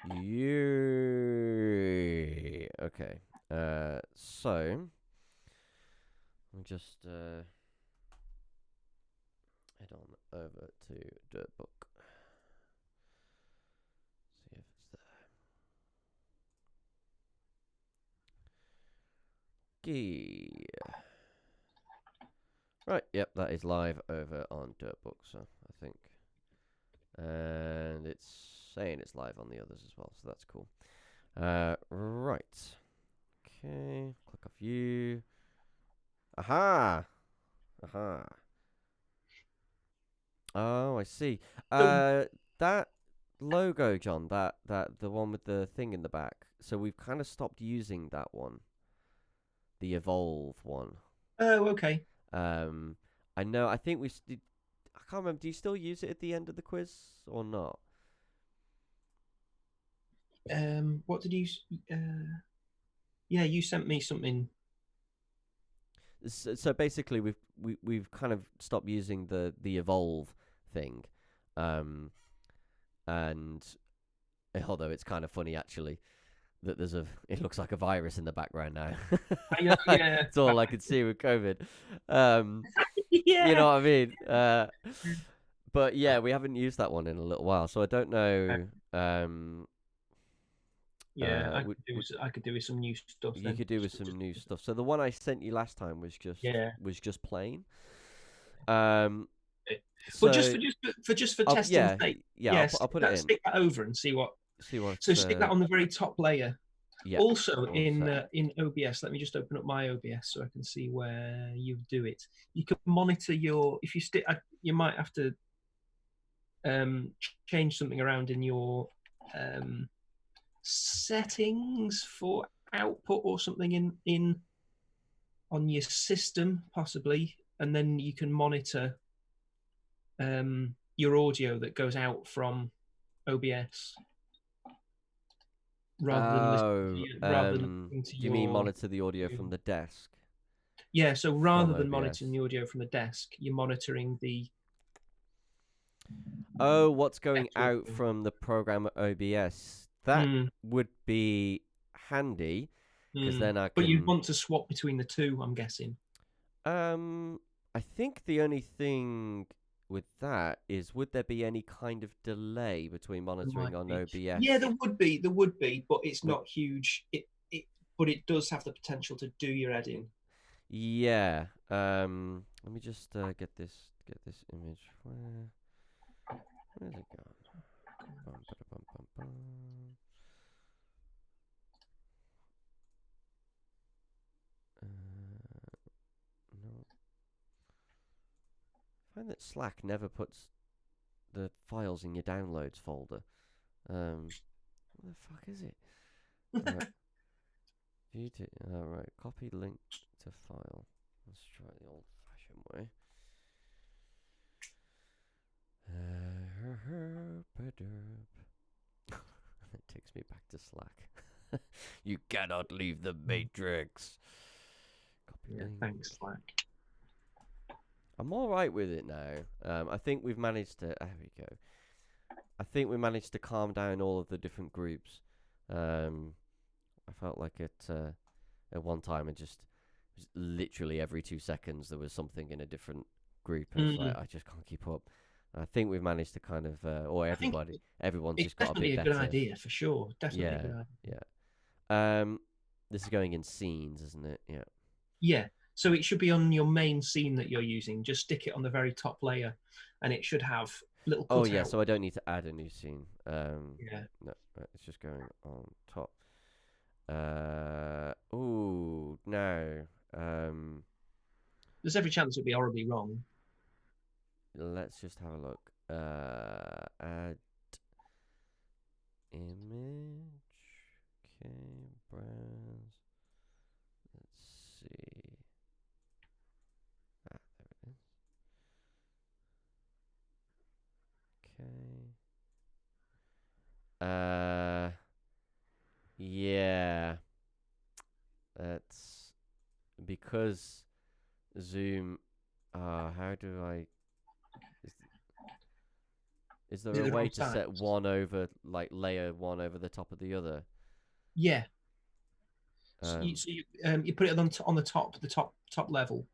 You okay? So we just head on over to Dirtbook. See if it's there. Gee. Right. Yep, that is live over on Dirtbook. So I think, and it's saying it's live on the others as well. So that's cool. Right. Okay. Click off you. Aha. Aha. Oh, I see. So, That logo, John, that the one with the thing in the back. So we've kind of stopped using that one, the Evolve one. oh, okay. Um, I know. I think I can't remember. Do you still use it at the end of the quiz or not? What did you? Yeah, you sent me something. So basically, we've kind of stopped using the Evolve thing, um, and although it's kind of funny actually that it looks like a virus in the background now. Yeah, It's all I could see with COVID. Um, you yeah. know what I mean? But yeah, we haven't used that one in a little while, so I don't know. Yeah, I could do with some new stuff You then. could do with some new stuff. So the one I sent you last time Yeah. was just plain. Um, But just so for testing sake, yeah, yes, I'll put it in. stick that over and see what. See So what stick that on the very top layer. yeah, Also all set. in OBS, let me just open up my OBS so I can see where you do it. You can monitor your if you stick. You might have to change something around in your um, settings for output or something in on your system possibly, and then you can monitor your audio that goes out from OBS Oh, rather than listening to do you mean your. monitor the audio from the desk Yeah, so from rather than monitoring OBS? the audio from the desk, you're monitoring the Oh, what's going actual out thing. from the program OBS? That Mm, would be handy because mm. then I But you'd can. want to swap between the two, I'm guessing. Um, I think the only thing with that is, would there be any kind of delay between There monitoring might on be. Yeah, OBS? there would be, but it's With not huge. But it does have the potential to do your editing. yeah. Let me just get this image. Where's it gone? Bum, bada, bum, bum, bum. No. I find that Slack never puts the files in your downloads folder. Where the fuck is it? Right, view to. Right, copy link to file. Let's try the old-fashioned way. It takes me back to Slack. You cannot leave the matrix. Copy Yeah, link. thanks, Slack. I'm all right with it now. I think we've managed to. There we go. I think we managed to calm down all of the different groups. I felt like at one time it was literally every 2 seconds there was something in a different group, and it's like Mm. I just can't keep up. I think we've managed to kind of, or I think everyone's it's just got a definitely bit a good better. idea for sure. Definitely a Yeah, good idea. yeah. This is going in scenes, isn't it? Yeah. Yeah. So it should be on your main scene that you're using. Just stick it on the very top layer, and it should have little Oh yeah, cutout. so I don't need to add a new scene. Yeah. No, it's just going on top. Ooh, no. There's every chance it'll be horribly wrong. Let's just have a look. Add image. Okay, browse. Let's see. Ah, there it is. Okay. Yeah. That's because Zoom. How do I? Is, Is there Is it a the way wrong to set size? one over, like layer one over the top of the other? Yeah. Um, You put it on the top level.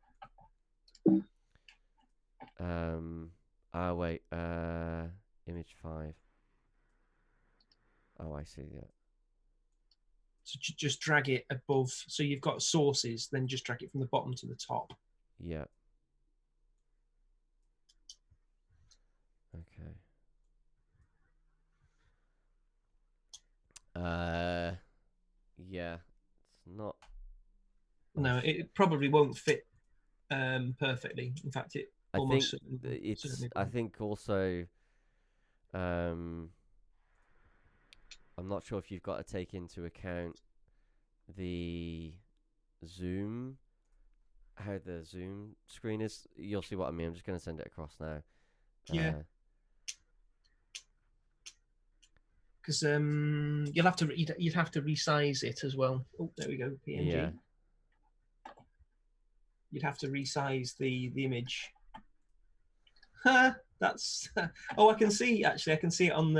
oh wait, image 5. Oh, I see. Yeah. So just drag it above. So you've got sources, then just drag it from the bottom to the top. Yeah. Okay. Yeah. It's not. No, it probably won't fit perfectly. In fact, it I almost think certainly I won't. think also, um, I'm not sure if you've got to take into account the zoom, how the zoom screen is. You'll see what I mean. I'm just going to send it across now. Yeah, because you'd have to resize it as well. Oh, there we go, PNG. Yeah. You'd have to resize the image. That's oh, I can see actually. I can see it on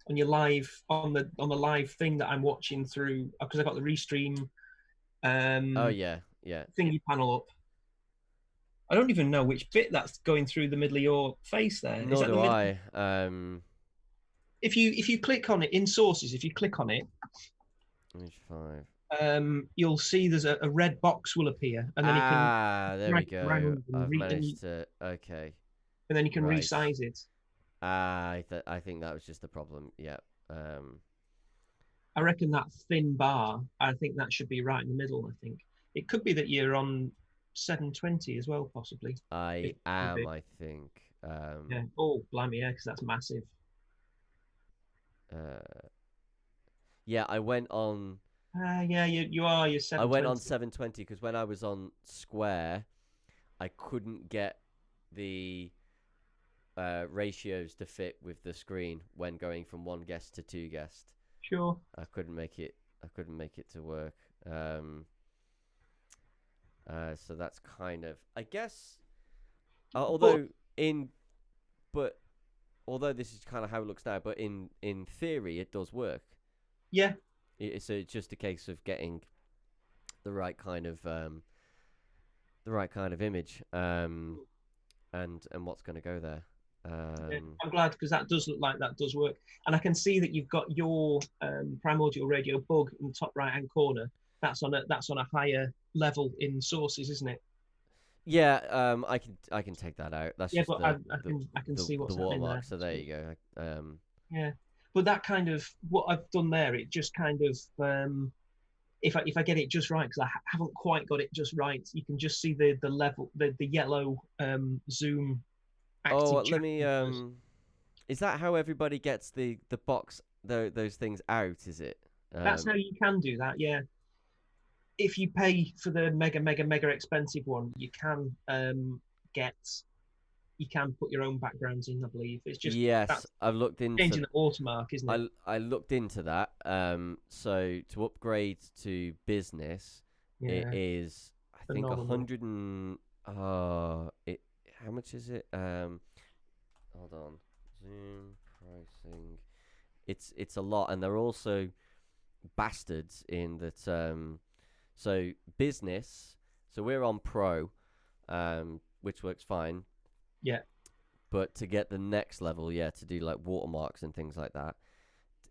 your live on the live thing that I'm watching through because I got the restream Oh yeah. Yeah. thingy panel up. I don't even know which bit that's going through the middle of your face there. Is Nor that the do middle? I. If you click on it in sources, if you click on it, Image 5. you'll see there's a red box will appear, and then you can There we drag it go. around I've managed to. Okay. and then you can Right. resize it. I think that was just the problem. Yeah. I reckon that thin bar, I think that should be right in the middle. I think it could be that you're on 720 as well, possibly. I am. I think. Yeah. Oh, blimey, yeah, because that's massive. Yeah, I went on. Yeah, you are. You're 720. I went on 720 because when I was on Square, I couldn't get the ratios to fit with the screen when going from one guest to two guest. Sure. I couldn't make it. I couldn't make it to work. So that's kind of, I guess. Although this is kind of how it looks now, but in theory, it does work. Yeah. It's just a case of getting the right kind of image, and what's going to go there. Yeah, I'm glad because that does look like that does work, and I can see that you've got your Primordial Radio bug in the top right hand corner. That's on a higher level in sources, isn't it? Yeah, I can take that out. That's yeah, just but I can see what's the happening watermark. there. So there you go. Yeah, but that kind of what I've done there, it just kind of if I get it just right, because I haven't quite got it just right, you can just see the level, the yellow zoom. Oh, let me. Is that how everybody gets the box those things out? Is it? That's how you can do that. Yeah. If you pay for the mega expensive one, you can put your own backgrounds in. I believe it's just yes. I've looked into changing the watermark, isn't it? I looked into that. So to upgrade to business, it is I think Phenomenal. 100 and how much is it? Hold on. Zoom pricing. It's a lot, and they're also bastards in that. So business. So we're on Pro, which works fine. Yeah. But to get the next level, to do like watermarks and things like that,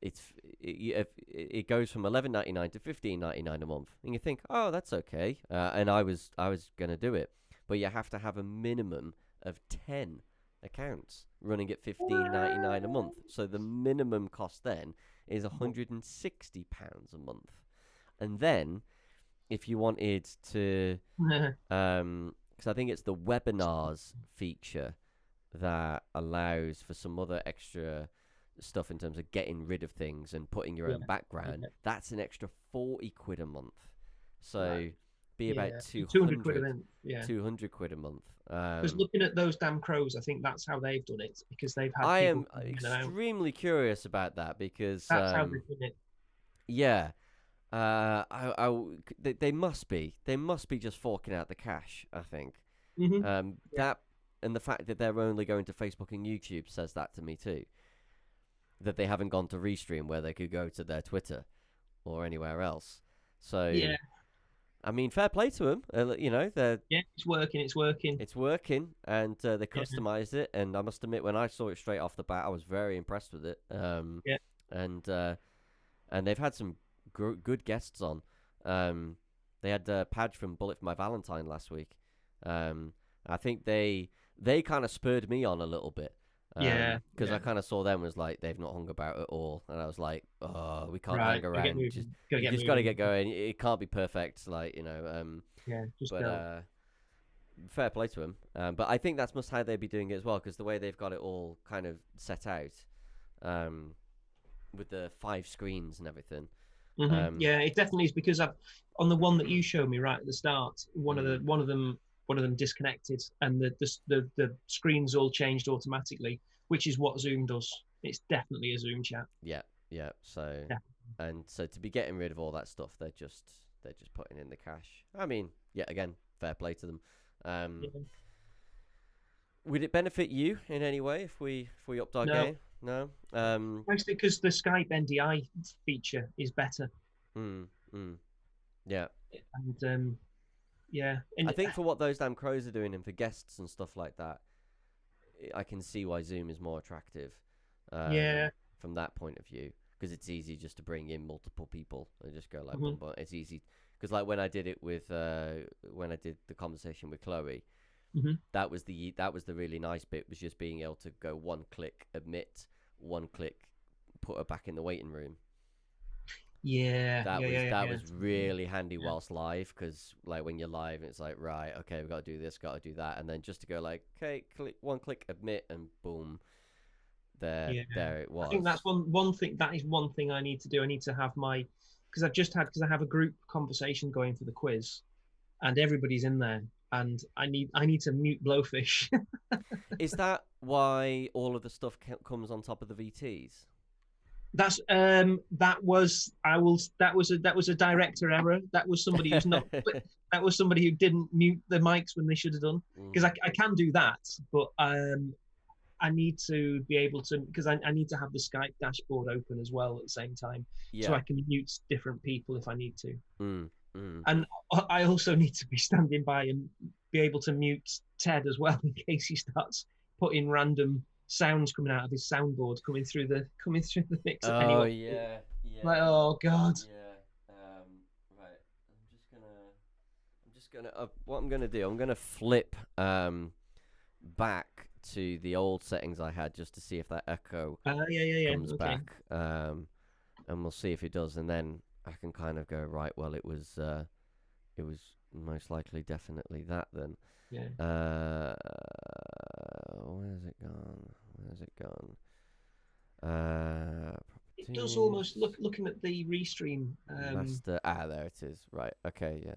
it goes from $11.99 to $15.99 a month, and you think, oh, that's okay. And I was gonna do it, but you have to have a minimum of 10 accounts running at $15.99 a month. So the minimum cost then is £160 a month, and then if you wanted to, because I think it's the webinars feature that allows for some other extra stuff in terms of getting rid of things and putting your own background. That's an extra £40 a month. So be about 200 quid a month. Yeah. 200 quid a month. Because looking at those damn crows, I think that's how they've done it, because they've had. I am extremely curious about that, because that's how they've done it. Yeah. They must be just forking out the cash, I think. Mm-hmm. That and the fact that they're only going to Facebook and YouTube says that to me too. That they haven't gone to Restream where they could go to their Twitter or anywhere else. So Yeah, I mean, fair play to them. They're yeah, it's working. It's working. it's working, and they Yeah, customized it. And I must admit, when I saw it straight off the bat, I was very impressed with it. yeah, And they've had some good guests on. They had Padge from Bullet for My Valentine last week. I think they kind of spurred me on a little bit. yeah, Because yeah. I kind of saw them as like they've not hung about at all, and I was like, oh, we can't Right, hang gotta get around. moving. Just Gotta you get just got to moving. get going. It can't be perfect, like Yeah, just But go. fair play to him. But I think that's must how they'd be doing it as well, because the way they've got it all kind of set out, with the 5 screens and everything. Yeah, it definitely is because on the one that you showed me right at the start, one of them disconnected, and the screens all changed automatically, which is what Zoom does. It's definitely a Zoom chat. Yeah, yeah. So Yeah. and so to be getting rid of all that stuff, they're just putting in the cash. I mean, yeah, again, fair play to them. Yeah. Would it benefit you in any way if we upped our No, game? No. mostly because the Skype NDI feature is better, Mm, mm, yeah. and yeah, I and think for what those damn crows are doing and for guests and stuff like that, I can see why Zoom is more attractive. yeah, From that point of view, because it's easy just to bring in multiple people and just go like, mhm, boom, boom. It's easy because like when I did it with when I did the conversation with Chloe, mhm. that was the really nice bit, was just being able to go one click admit, one click put her back in the waiting room. Yeah, That yeah, was yeah, that yeah, was really handy yeah, whilst live, because like when you're live it's like, right, okay, we've got to do this, got to do that, and then just to go like, okay, click one click admit, and boom, yeah. there it I think was. that's one thing. That is one thing I need to do. I need to have my because I have a group conversation going for the quiz, and everybody's in there, and I need to mute Blowfish. Is that why all of the stuff comes on top of the VTs? That was a director error. That was somebody who's not. That was somebody who didn't mute the mics when they should have done. Because I can do that, but I need to be able to, because I need to have the Skype dashboard open as well at the same time, so Yeah. I can mute different people if I need to. Mm, mm. And I also need to be standing by and be able to mute Ted as well in case he starts putting random sounds coming out of his soundboard coming through the mix at Oh anyone. yeah, yeah. Like, oh god. Yeah. Right. I'm just gonna. What I'm gonna do? I'm gonna flip back to the old settings I had just to see if that echo Yeah. comes Okay. back. And we'll see if it does, and then I can kind of go, right. Well, it was most likely definitely that then. Yeah. Where's it gone? It does Properties. almost looking at the restream. Master. There it is. Right. Okay. Yeah.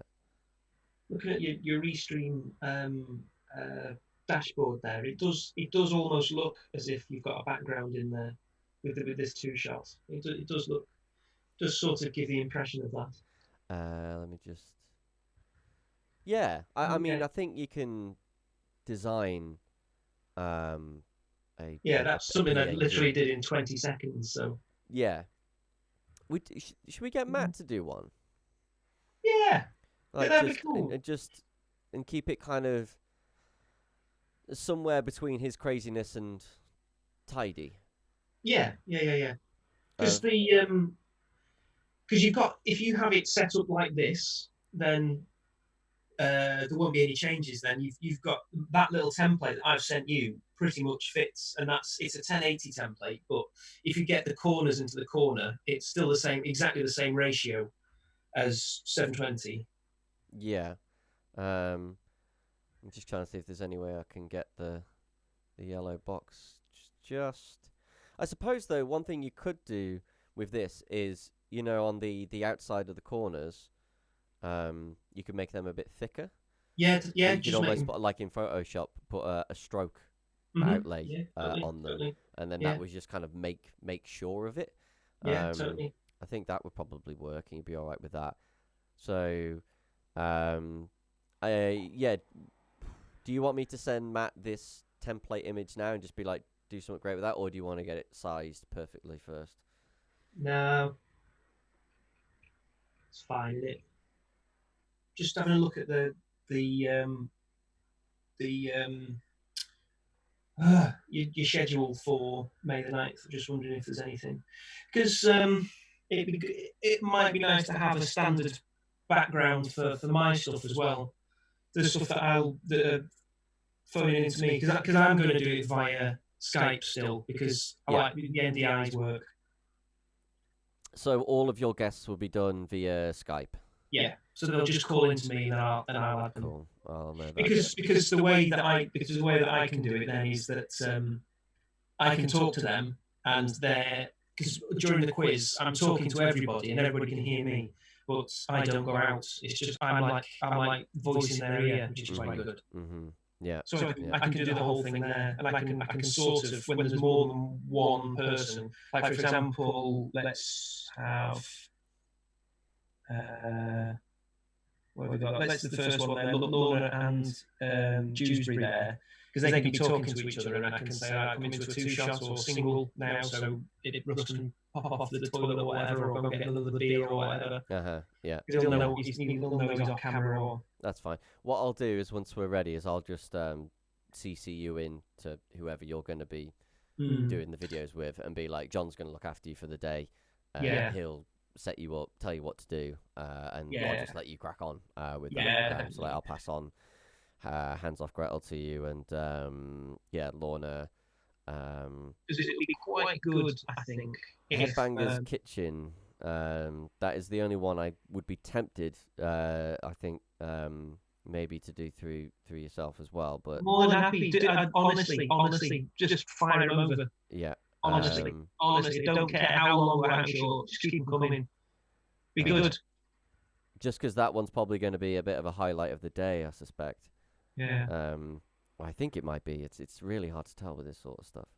Looking at your restream dashboard there, it does almost look as if you've got a background in there with this two shot. It does sort of give the impression of that. Let me just. Yeah. I mean, Yeah, I think you can design a yeah, that's something I literally PNG. did in 20 seconds. So Yeah. Should we get Matt to do one? yeah, Like that'd be just cool. and keep it kind of somewhere between his craziness and tidy. Yeah. Uh, Because because you've got, if you have it set up like this, then there won't be any changes. Then you've got that little template that I've sent you pretty much fits, and it's a 1080 template. But if you get the corners into the corner, it's still exactly the same ratio as 720. yeah. I'm just trying to see if there's any way I can get the yellow box. Just, I suppose though, one thing you could do with this is, on the outside of the corners, you could make them a bit thicker. Yeah, So you could just almost make. put, like in Photoshop, put a stroke outlay Yeah, totally, on them, totally. and then Yeah, that was just kind of make sure of it. yeah, Um, totally. I think that would probably work, and you'd be all right with that. So, yeah, Do you want me to send Matt this template image now and just be like, do something great with that, or do you want to get it sized perfectly first? No, it's fine. Just having a look at the your schedule for May the 9th. Just wondering if there's anything, because it might be nice to have a standard background for my stuff as well. The stuff that are phoning into me, because I'm going to do it via Skype still, because I like the NDI's work. So all of your guests will be done via Skype. Yeah, so they'll just call into me, and then I'll add them. Cool. I'll know that. Because the way that I can do it then is that I can talk to them, and because during the quiz I'm talking to everybody and everybody can hear me, but I don't go out. It's just I'm like voice in their ear, which is quite good. Mm-hmm. Yeah. So I can do the whole thing there, and I can sort of, when there's more than one person, like for example, let's have what have we got? Let's the first one there, Lorna and Dewsbury there, because they can be talking to each other, and I can say, I come into a two-shot or single now, so Russ can pop off the toilet or whatever, or go and get another beer or whatever. Yeah. Because he'll know he's off camera or. That's fine. What I'll do is once we're ready, is I'll just CC you in to whoever you're going to be doing the videos with, and be like, John's going to look after you for the day. He'll set you up, tell you what to do, and I'll just let you crack on with that. So I'll pass on Hands Off Gretel to you, and Lorna. Because it would be quite good, I think. Headbangers Kitchen. That is the only one I would be tempted. I think maybe to do through yourself as well, but more than happy. Honestly, just fire them over. Yeah. Honestly, don't care how long we're out short. Just keep them coming. Be good. Just because that one's probably going to be a bit of a highlight of the day, I suspect. Yeah. I think it might be. It's really hard to tell with this sort of stuff.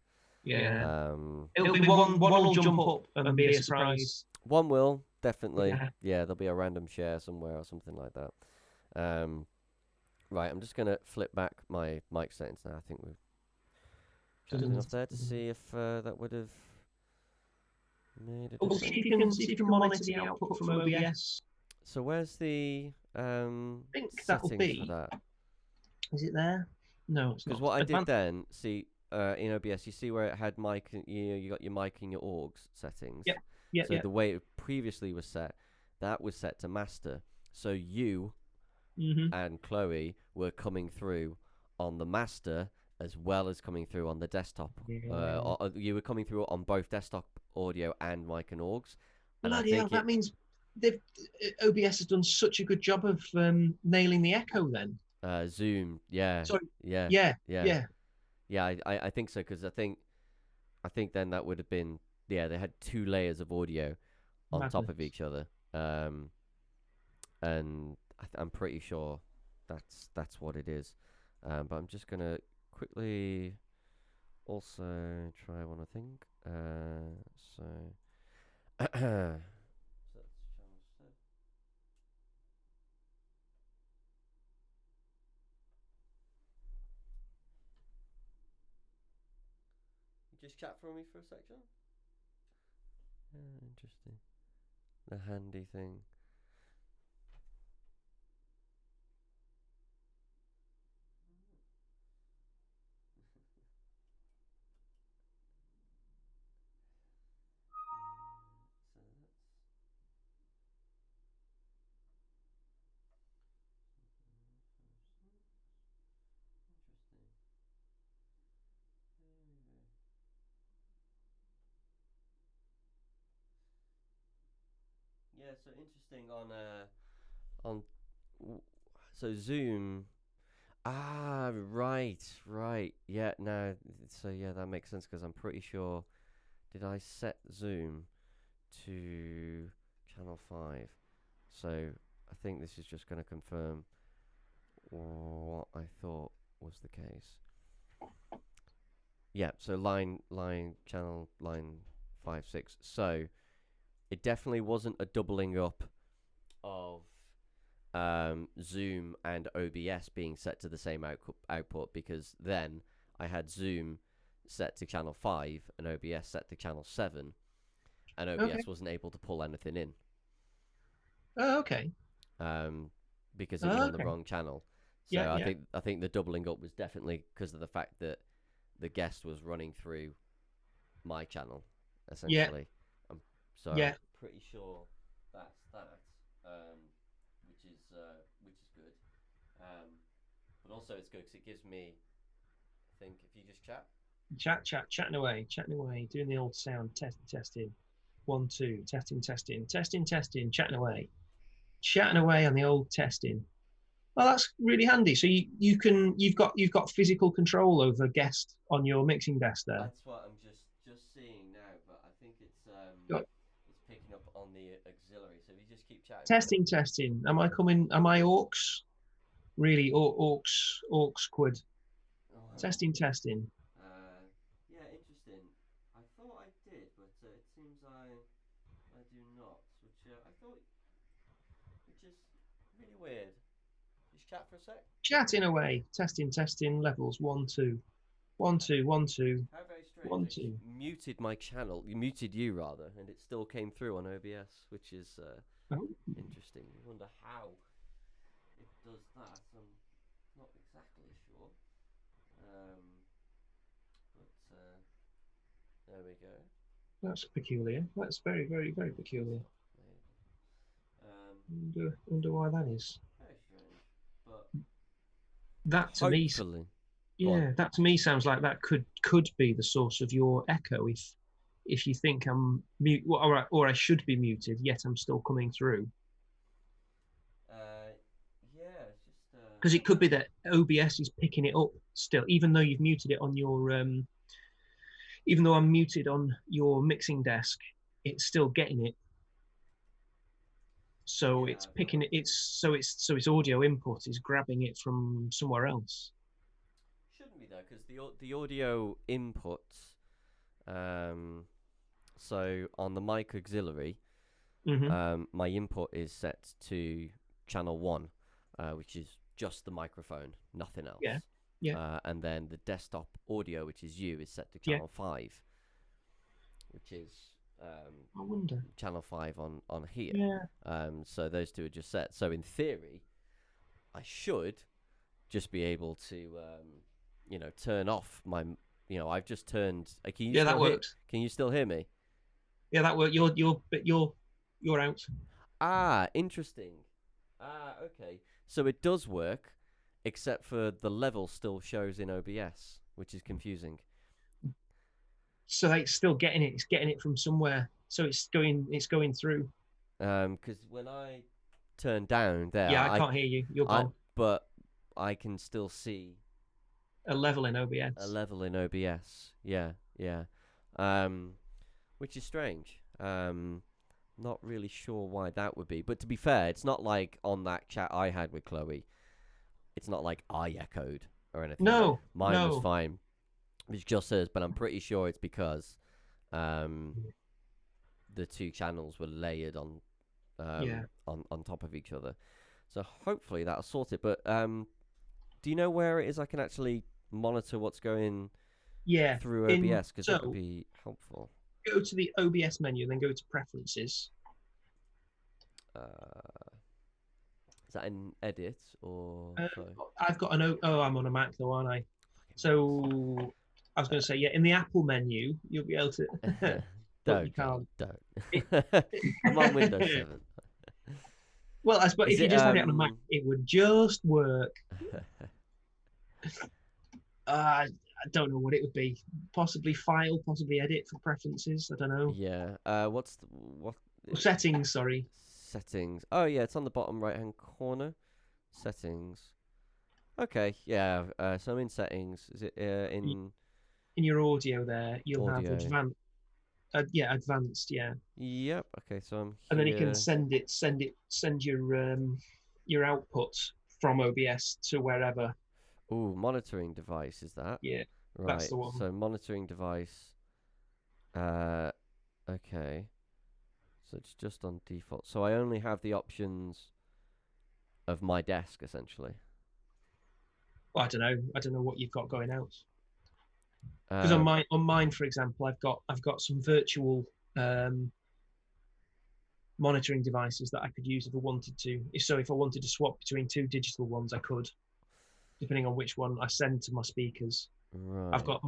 Yeah. It'll be one will jump up and be a surprise. One will, definitely. Yeah, there'll be a random share somewhere or something like that. Right, I'm just going to flip back my mic settings now. I think we've enough there to see if that would have made a difference. See if you can monitor the output from OBS. So where's the I think that will be. for that? Is it there? No, it's not. Because what I did then, see, in OBS, you see where it had mic, you got your mic and your augs settings. Yeah. So the way it previously was set, that was set to master. So you and Chloe were coming through on the master as well as coming through on the desktop. You were coming through on both desktop audio and mic and augs. And bloody hell, that means OBS has done such a good job of nailing the echo then. Zoom, yeah. Sorry. Yeah, I think so, because I think then that would have been, they had two layers of audio on top of each other, and I'm pretty sure that's what it is. But I'm just gonna quickly also try one, I think. Just chat for me for a sec, John. Interesting. The handy thing. Yeah, so interesting so Zoom. Right. Yeah, no. So yeah, that makes sense, because I'm pretty sure. Did I set Zoom to channel 5? So I think this is just going to confirm what I thought was the case. Yeah. So channel line 5, 6. So it definitely wasn't a doubling up of Zoom and OBS being set to the same output, because then I had Zoom set to channel 5 and OBS set to channel 7, and OBS Okay. wasn't able to pull anything in Oh, okay. because it was on the Okay. wrong channel. So Yeah, yeah, I think the doubling up was definitely because of the fact that the guest was running through my channel, yeah, essentially. So yeah. I'm pretty sure that's that, which is good. But also it's good because it gives me, I think, if you just chat. Chatting away, doing the old sound testing. 1, 2, testing, chatting away on the old testing. Well, that's really handy. So you've got physical control over guest on your mixing desk there. That's what I'm just seeing now, but I think Got it's picking up on the auxiliary. So if you just keep chatting away. testing. Am I coming? Am I aux? Really, aux quid. Oh, Testing. yeah, interesting. I thought I did, but it seems I do not. Which I thought, which is really weird. Just chat for a sec. Chatting away. Testing. Levels 1, 2, 1, 2, 1, 2, How very strange. 1, I 2. muted my channel. You muted you rather, and it still came through on OBS, which is Oh, interesting. I wonder how it does that. I'm not exactly sure. But there we go. that's peculiar. That's very peculiar. Wonder why that is. Very strange. But That to me, hopefully, go on. yeah, that to me sounds like that could be the source of your echo. If you think I'm mute, or I should be muted, yet I'm still coming through. Yeah, it's just Because it could be that OBS is picking it up still, even though you've muted it on your, even though I'm muted on your mixing desk, it's still getting it. So yeah. it's I've got picking it. you. So its audio input is grabbing it from somewhere else. Shouldn't be though, because the audio inputs. So on the mic auxiliary, Hmm. my input is set to channel 1, which is just the microphone, nothing else. Yeah, yeah, And then the desktop audio, which is you, is set to yeah. channel 5, which is I wonder. channel 5 on here. Yeah. So those two are just set. So in theory, I should just be able to, turn off my. I've just turned. Can you Yeah, that still hear? works. Can you still hear me? Yeah, that works. You're out. Ah, interesting. Ah, okay. So it does work, except for the level still shows in OBS, which is confusing. So it's still getting it. It's getting it from somewhere. So it's going through. Because when I turn down there, Yeah, I can't hear you. You're I, gone. but I can still see A level in a OBS. level in OBS. Yeah, yeah. Which is strange. Not really sure why that would be. But to be fair, it's not like on that chat I had with Chloe. It's not like I echoed or anything. No, Mine was no. fine. It's just hers, but I'm pretty sure it's because the two channels were layered Yeah. on top of each other. So hopefully that'll sort it. But do you know where it is I can actually monitor what's going Yeah. through In OBS? Because that would so be helpful. go to the OBS menu, then go to preferences. Is that an edit or sorry? I've got an oh, I'm on a Mac though, aren't I? So I was going to say, yeah, in the Apple menu, you'll be able to, but you Don't, can't. don't. I'm on Windows 7. Well, I suppose Is if you it just had it on a Mac, it would just work. I don't know what it would be. Possibly file, possibly edit for preferences. I don't know. Yeah. What Settings, sorry. settings? Oh yeah, it's on the bottom right hand corner. Settings. Okay. Yeah. So I'm in settings. Is it in In your audio there, you'll have audio? advanced. Yeah, advanced. Yeah, Yep. Okay. So I'm and then you can here. send your output from OBS to wherever. Ooh, monitoring device is that? Yeah, that's Right. the one. So monitoring device. Uh. Okay. So it's just on default. So I only have the options of my desk essentially. Well, I don't know what you've got going out. Because Um, on mine, for example, I've got some virtual um, monitoring devices that I could use if I wanted to. If I wanted to swap between two digital ones, I could, depending on which one I send to my speakers. right. I've got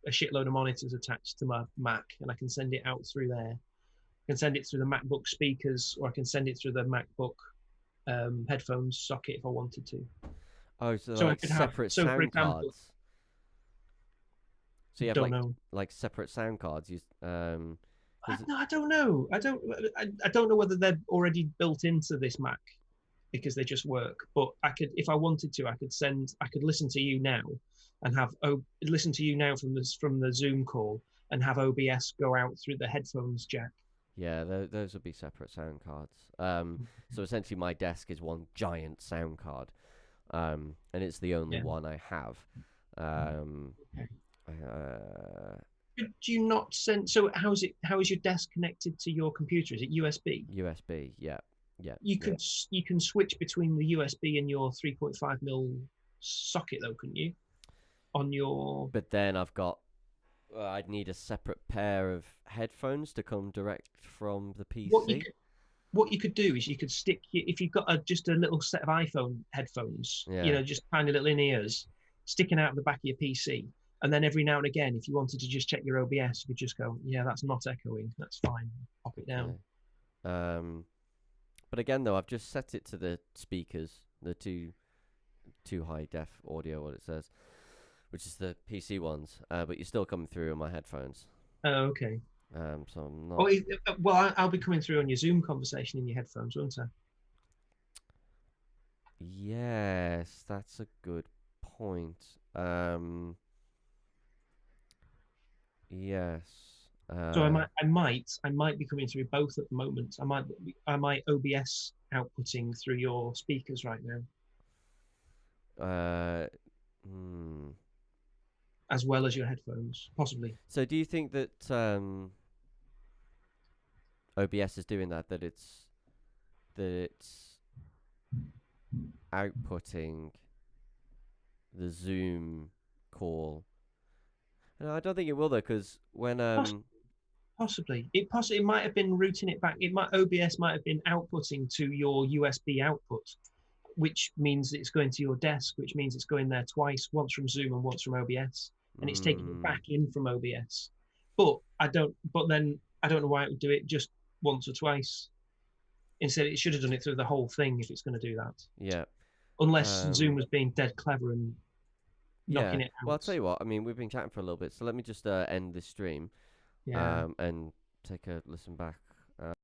a shitload of monitors attached to my Mac, and I can send it out through there. I can send it through the MacBook speakers, or I can send it through the MacBook headphones socket if I wanted to. Oh, so So I like could have. separate So for sound example, cards. So you have don't know. like separate sound cards. You is it, No, I don't know. I don't know whether they're already built into this Mac because they just work. But I could, if I wanted to, I could listen to you now and listen to you now from the Zoom call and have OBS go out through the headphones jack. yeah, those would be separate sound cards. So essentially my desk is one giant sound card. And it's the only Yeah. one I have. Um, Okay. uh, Could you not send? So how is your desk connected to your computer? Is it USB? USB, yeah, yeah, You can switch between the USB and your 3.5 mil socket though, couldn't you? On your But then I'd need a separate pair of headphones to come direct from the PC. What you could do is you could if you've got just a little set of iPhone headphones, Yeah, just tiny little in ears sticking out of the back of your PC, and then every now and again, if you wanted to just check your OBS, you could just go, yeah, that's not echoing, that's fine, pop it down. okay. But again though, I've just set it to the speakers, the two high def audio, what it says, which is the PC ones. But you're still coming through on my headphones. Oh, okay. So I'm Oh, not. well, I'll be coming through on your Zoom conversation in your headphones, won't I? Yes, that's a good point. Yes. So I might be coming through both at the moment. I might OBS outputting through your speakers right now, Uh, hmm. as well as your headphones, possibly. So do you think that OBS is doing that? That it's outputting the Zoom call? No, I don't think it will though, because when Possibly. It might have been routing it back. OBS might have been outputting to your USB output, which means it's going to your desk, which means it's going there twice, once from Zoom and once from OBS, and it's taking it back in from OBS. But then I don't know why it would do it just once or twice. Instead, it should have done it through the whole thing if it's going to do that. yeah. Unless Zoom was being dead clever and Yeah. knocking it Well, I'll out. tell you what. I mean, we've been chatting for a little bit, so let me just end this stream Yeah. and take a listen back.